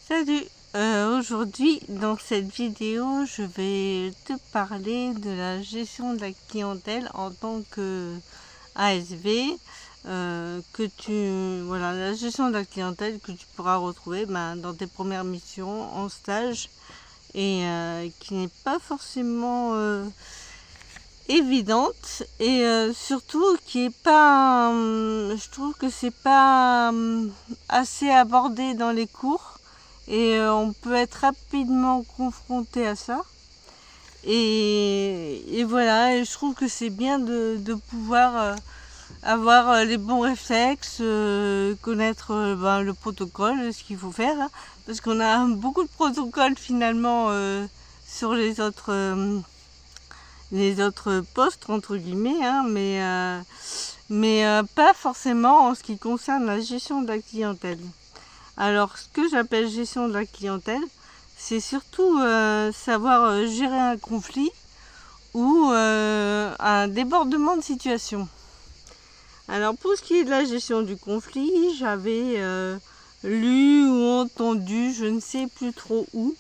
Salut, aujourd'hui dans cette vidéo je vais te parler de la gestion de la clientèle en tant que ASV, la gestion de la clientèle que tu pourras retrouver dans tes premières missions en stage et qui n'est pas forcément évidente et surtout qui est pas, je trouve que c'est pas assez abordé dans les cours. Et on peut être rapidement confronté à ça. Et voilà, et je trouve que c'est bien de pouvoir avoir les bons réflexes, connaître le protocole, ce qu'il faut faire. Hein, parce qu'on a beaucoup de protocoles finalement sur les autres postes, entre guillemets, hein, mais pas forcément en ce qui concerne la gestion de la clientèle. Alors, ce que j'appelle gestion de la clientèle, c'est surtout savoir gérer un conflit ou un débordement de situation. Alors, pour ce qui est de la gestion du conflit, j'avais lu ou entendu, je ne sais plus trop où,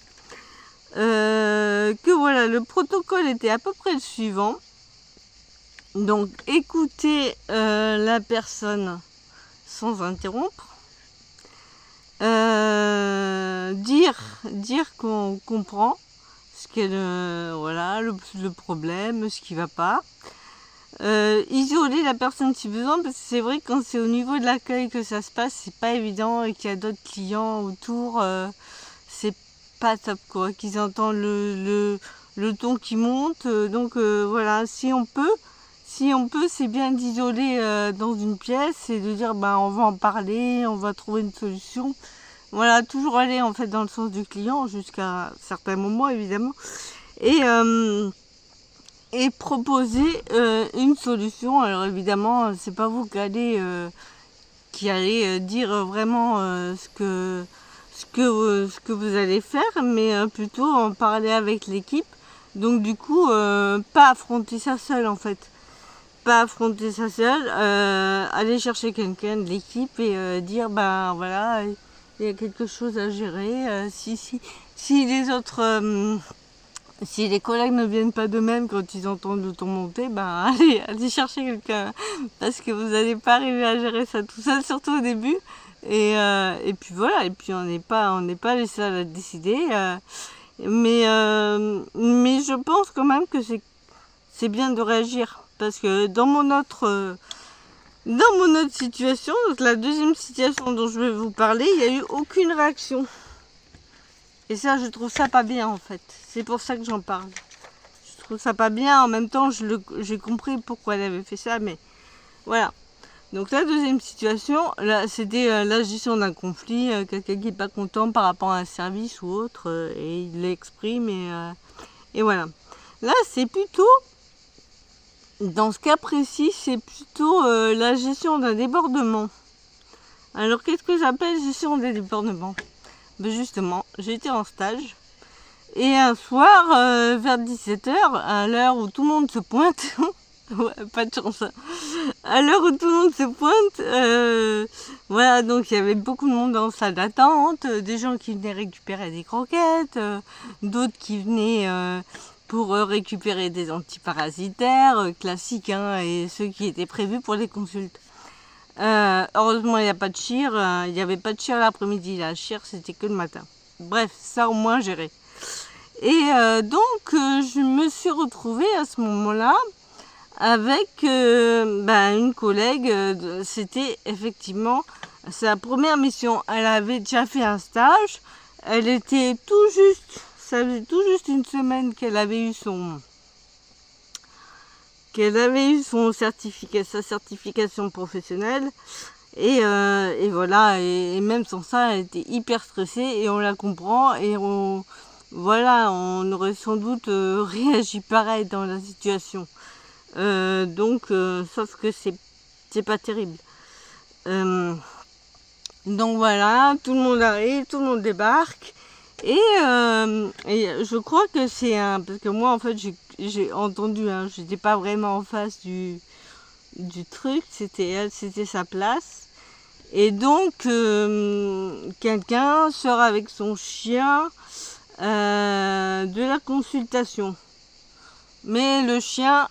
que voilà, le protocole était à peu près le suivant. Donc, écouter la personne sans interrompre. Dire qu'on comprend ce qu'est le problème, ce qui va pas. Isoler la personne si besoin, parce que c'est vrai que quand c'est au niveau de l'accueil que ça se passe, c'est pas évident et qu'il y a d'autres clients autour, c'est pas top quoi, qu'ils entendent le ton qui monte. Donc voilà, si on peut, c'est bien d'isoler dans une pièce et de dire on va en parler, on va trouver une solution. Voilà, toujours aller en fait dans le sens du client jusqu'à certains moments évidemment et proposer une solution. Alors évidemment, c'est pas vous qui allez dire vraiment ce que vous allez faire, mais plutôt en parler avec l'équipe. Donc du coup, pas affronter ça seul en fait. Pas affronter ça seul, aller chercher quelqu'un de l'équipe et dire voilà, il y a quelque chose à gérer. Si les autres, si les collègues ne viennent pas d'eux-mêmes quand ils entendent le ton monter, allez chercher quelqu'un parce que vous n'allez pas arriver à gérer ça tout seul, surtout au début. Et puis voilà, et puis on n'est pas les seuls à décider. Mais je pense quand même que c'est bien de réagir. Parce que dans mon autre situation, donc la deuxième situation dont je vais vous parler, il n'y a eu aucune réaction. Et ça, je trouve ça pas bien en fait. C'est pour ça que j'en parle. Je trouve ça pas bien. En même temps, j'ai compris pourquoi elle avait fait ça, mais voilà. Donc la deuxième situation, là, c'était la gestion d'un conflit, quelqu'un qui n'est pas content par rapport à un service ou autre, et il l'exprime et voilà. Là, c'est plutôt dans ce cas précis, c'est plutôt la gestion d'un débordement. Alors, qu'est-ce que j'appelle gestion d'un débordement ? Justement, j'étais en stage et un soir, vers 17h, à l'heure où tout le monde se pointe, ouais, pas de chance, à l'heure où tout le monde se pointe, voilà, donc il y avait beaucoup de monde en salle d'attente, des gens qui venaient récupérer des croquettes, d'autres qui venaient pour récupérer des antiparasitaires classiques et ceux qui étaient prévus pour les consultes. Heureusement, il n'y a pas de chir. Il n'y avait pas de chir l'après-midi. La chir, c'était que le matin. Bref, ça au moins géré. Et donc, je me suis retrouvée à ce moment-là avec une collègue. C'était effectivement sa première mission. Elle avait déjà fait un stage. Elle était ça faisait tout juste une semaine qu'elle avait eu sa certification professionnelle et voilà, et même sans ça elle était hyper stressée et on la comprend et on aurait sans doute réagi pareil dans la situation, sauf que c'est pas terrible. Donc voilà, tout le monde arrive, tout le monde débarque. Et je crois que c'est parce que moi en fait j'ai entendu, j'étais pas vraiment en face du truc, c'était sa place. Et donc, quelqu'un sort avec son chien de la consultation. Mais le chien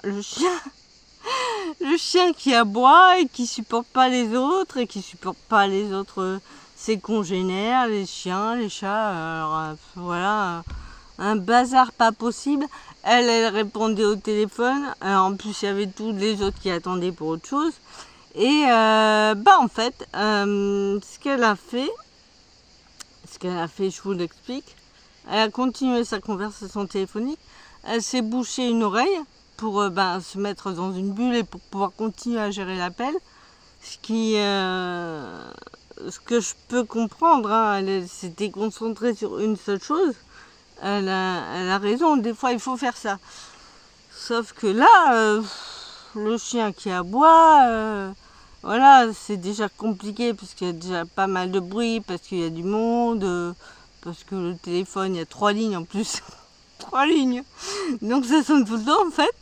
qui aboie et qui supporte pas les autres et qui supporte pas les autres, ses congénères, les chiens, les chats, alors, voilà, un bazar pas possible. Elle répondait au téléphone, en plus il y avait tous les autres qui attendaient pour autre chose. Et en fait, ce qu'elle a fait, je vous l'explique, elle a continué sa conversation téléphonique, elle s'est bouché une oreille pour se mettre dans une bulle et pour pouvoir continuer à gérer l'appel. Ce que je peux comprendre, hein, elle s'était concentrée sur une seule chose. Elle a raison, des fois il faut faire ça. Sauf que là, le chien qui aboie, voilà, c'est déjà compliqué parce qu'il y a déjà pas mal de bruit, parce qu'il y a du monde, parce que le téléphone, il y a 3 lignes en plus. 3 lignes. Donc ça sonne tout le temps en fait.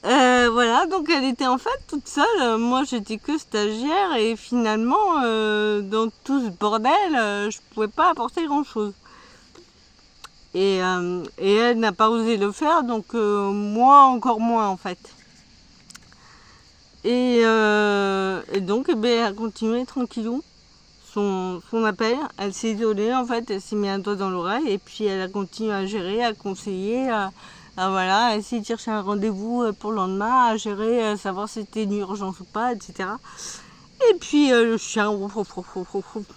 Voilà, donc elle était en fait toute seule. Moi j'étais que stagiaire et finalement dans tout ce bordel, je pouvais pas apporter grand chose. Et elle n'a pas osé le faire, donc moi encore moins en fait. Et donc elle a continué tranquillou son appel. Elle s'est isolée en fait, elle s'est mis un doigt dans l'oreille et puis elle a continué à gérer, à conseiller, à essayer de chercher un rendez-vous pour le lendemain, à gérer, à savoir si c'était une urgence ou pas, etc. Et puis le chien,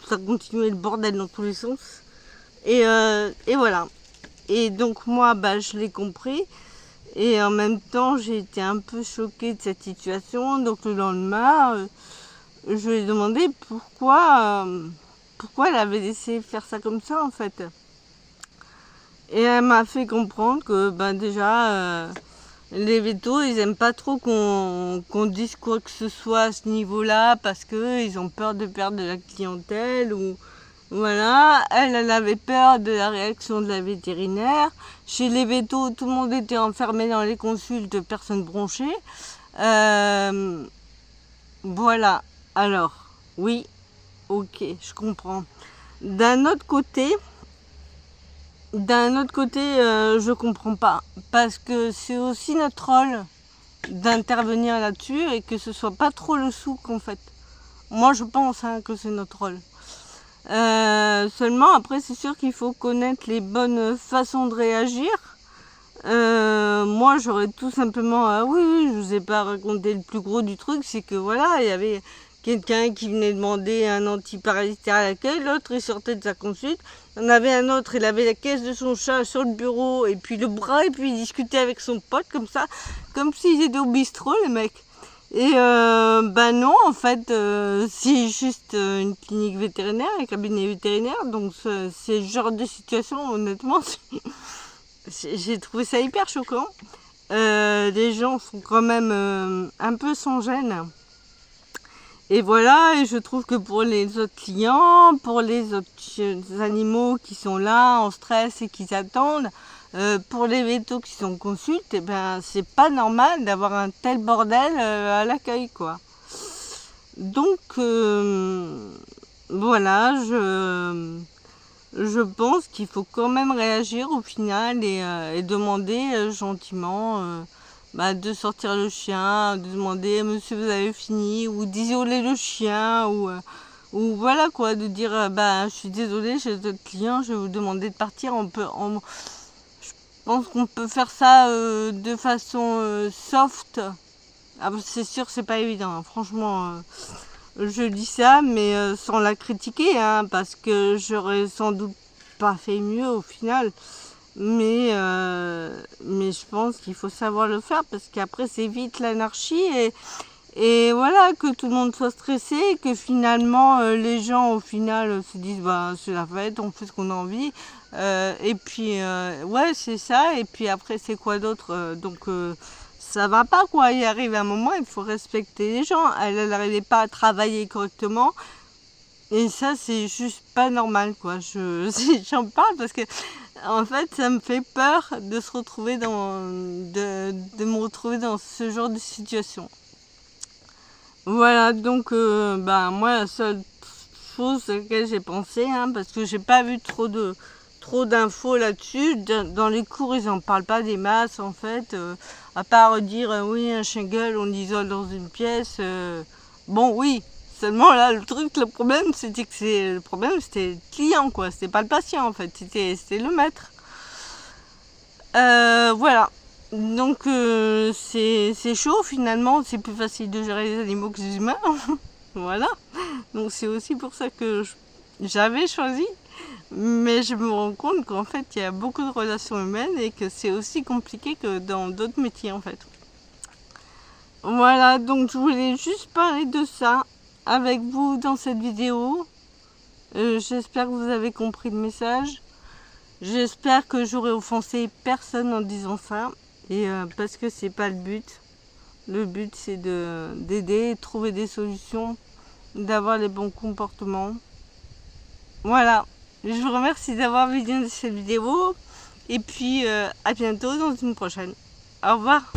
ça continuait le bordel dans tous les sens. Et voilà. Et donc moi, je l'ai compris. Et en même temps, j'ai été un peu choquée de cette situation. Donc le lendemain, je lui ai demandé pourquoi elle avait laissé faire ça comme ça en fait. Et elle m'a fait comprendre que déjà les vétos ils aiment pas trop qu'on dise quoi que ce soit à ce niveau-là parce que ils ont peur de perdre de la clientèle ou voilà. Elle avait peur de la réaction de la vétérinaire. Chez les vétos, tout le monde était enfermé dans les consultes, personne bronchée. Voilà. Alors, oui, ok, je comprends. D'un autre côté, je comprends pas. Parce que c'est aussi notre rôle d'intervenir là-dessus et que ce soit pas trop le souk en fait. Moi, je pense que c'est notre rôle. Seulement, après, c'est sûr qu'il faut connaître les bonnes façons de réagir. Moi, j'aurais tout simplement... oui, je vous ai pas raconté le plus gros du truc, c'est que voilà, il y avait quelqu'un qui venait demander un antiparasitaire à l'accueil, l'autre il sortait de sa consulte, il y en avait un autre, il avait la caisse de son chat sur le bureau, et puis le bras, et puis il discutait avec son pote comme ça, comme s'ils étaient au bistrot, les mecs. Et non, en fait, c'est juste une clinique vétérinaire, un cabinet vétérinaire, donc c'est le genre de situation, honnêtement, j'ai trouvé ça hyper choquant. Les gens sont quand même un peu sans gêne. Et voilà, et je trouve que pour les autres clients, pour les autres animaux qui sont là en stress et qui attendent, pour les vétos qui sont en consulte, c'est pas normal d'avoir un tel bordel à l'accueil, quoi. Donc, voilà, je pense qu'il faut quand même réagir au final et demander gentiment de sortir le chien, de demander monsieur vous avez fini, ou d'isoler le chien, ou voilà quoi, de dire je suis désolée, j'ai d'autres clients, je vais vous demander de partir. Je pense qu'on peut faire ça de façon soft. C'est sûr c'est pas évident, hein. Franchement je dis ça mais sans la critiquer, hein, parce que j'aurais sans doute pas fait mieux au final. Mais je pense qu'il faut savoir le faire parce qu'après c'est vite l'anarchie et voilà, que tout le monde soit stressé, que finalement les gens au final se disent c'est la fête, on fait ce qu'on a envie, et puis ouais c'est ça, et puis après c'est quoi d'autre, donc ça va pas quoi, il arrive un moment, il faut respecter les gens. Elle n'arrivait pas à travailler correctement. Et ça, c'est juste pas normal, quoi. J'en parle parce que, en fait, ça me fait peur de se retrouver de me retrouver dans ce genre de situation. Voilà, donc, moi, la seule chose à laquelle j'ai pensé, hein, parce que j'ai pas vu trop d'infos là-dessus. Dans les cours, ils en parlent pas des masses en fait, à part dire oui, un shingle, on l'isole dans une pièce. Bon, oui, seulement là, le problème, c'était le client, quoi. C'était pas le patient en fait, c'était le maître. Voilà. Donc c'est chaud finalement, c'est plus facile de gérer les animaux que les humains. Voilà. Donc c'est aussi pour ça que j'avais choisi. Mais je me rends compte qu'en fait il y a beaucoup de relations humaines et que c'est aussi compliqué que dans d'autres métiers en fait. Voilà, donc je voulais juste parler de ça avec vous dans cette vidéo. J'espère que vous avez compris le message. J'espère que j'aurai offensé personne en disant ça. Et parce que c'est pas le but. Le but c'est d'aider, trouver des solutions, d'avoir les bons comportements. Voilà. Je vous remercie d'avoir visionné cette vidéo. Et puis à bientôt dans une prochaine. Au revoir.